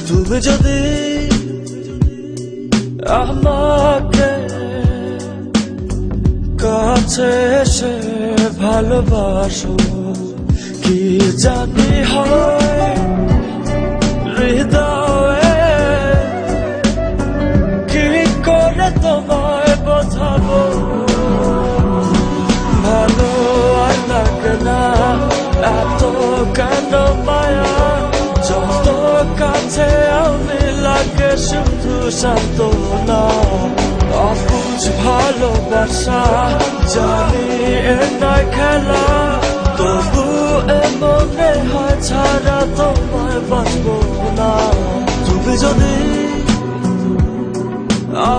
তুমি যদি আমাকে কাছে এসে ভালোবাসো, কি জানি হয় হৃদয়ে, কি করে তোমায় বোঝাবো। ভালো আর লাগে না এত কেন মায়া, যত কাছে আমি লাগে শুধু সান্ত্বনা। অবুঝ ভালোবাসা জানি এ নয় খেলা, তবু এ মনে হয় ছাড়া তোমায় বাঁচবো না। তুমি যদি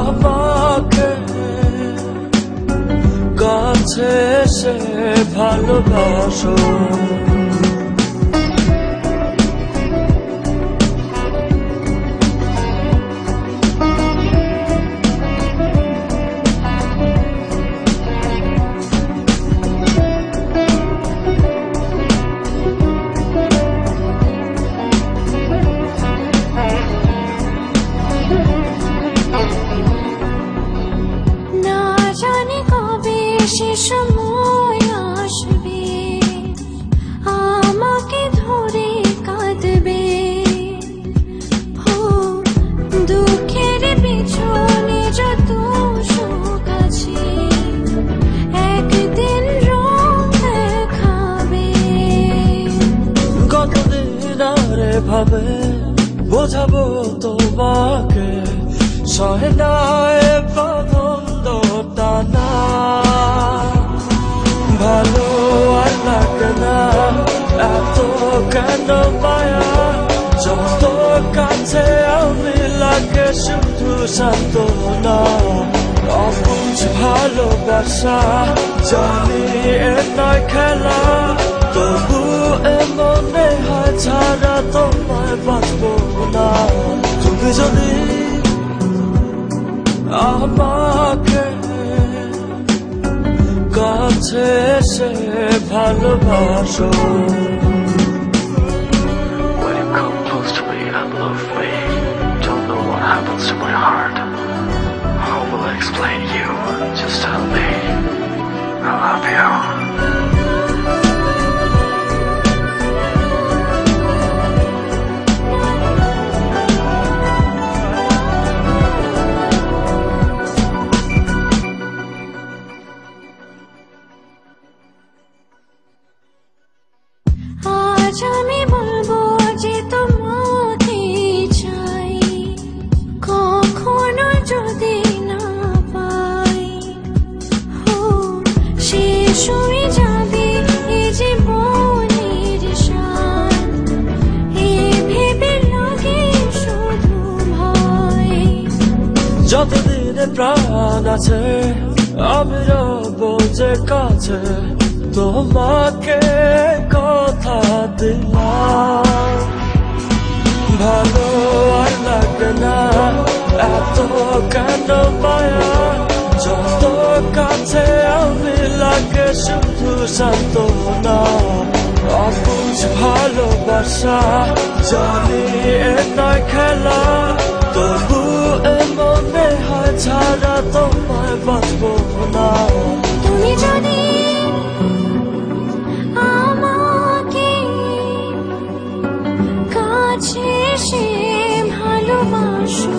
আমাকে কাছে এসে ভালোবাসো, সে সময় আসবে আমাকে ধরে কাঁদবে, দুঃখের পিছনে যত সুখ আছে একদিন রং দেখাবে। কতদিন আর ভাবে বোঝাবো তোমাকে, সহে না এ বাঁধন টানা। ভালো আর লাগে না এত কেন মায়া, যত কাছে আমি লাগে শুধু সান্ত্বনা। অবুঝ ভালোবাসা জানি এ নয় খেলা, তবু এ মনে হয় ছাড়া তোমায় বাঁচবো না। তুমি যদি আমাকে কাছে এসে ভালোবাসো। When you come close to me and love me, don't know what happens to my heart. How will I explain you? Just tell me I love you. আজ আমি বলবো যে তোমাকে চাই, কখনো যদি না পাই শেষ হয়ে যাবে এ জীবনের সার, এ ভেবে লাগে শুধু ভয়। যতদিন প্রাণ আছে আমি রবো যে কাছে, তোমাকে কথা দিলাম। ভালো আর লাগে না এত কেন মায়া, যত কাছে আমি লাগে শুধু সান্ত্বনা। অবুঝ ভালোবাসা জানি এ নয় খেলা, তবু এ মনে হয় ছাড়া তোমায় বাঁচবো না। তুমি যদি আমাকে কাছে এসে ভালোবাসো,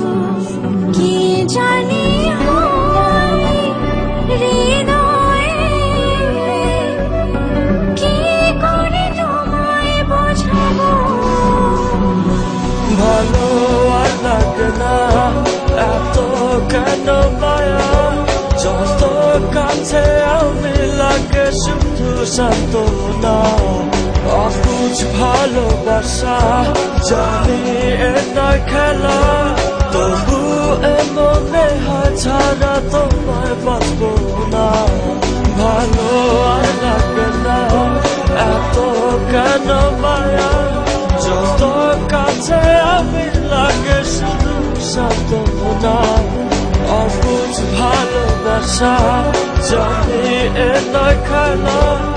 কি জানি হয় হৃদয়ে, কি করে তোমায় বোঝাবো। ভালো আর লাগে না এত কেন মায়া, যত কাছে আমি লাগে শুধু সান্ত্বনা। অবুঝ ভালোবাসা জানি এ নয় খেলা, তবু এ মনে হয় ছাড়া তোমায় বাঁচবো না। ভালো আর লাগে না এত কেন মায়া যত কাছে আমি লাগে শুধু সান্ত্বনা অবুঝ ভালোবাসা জানি এ নয় খেলা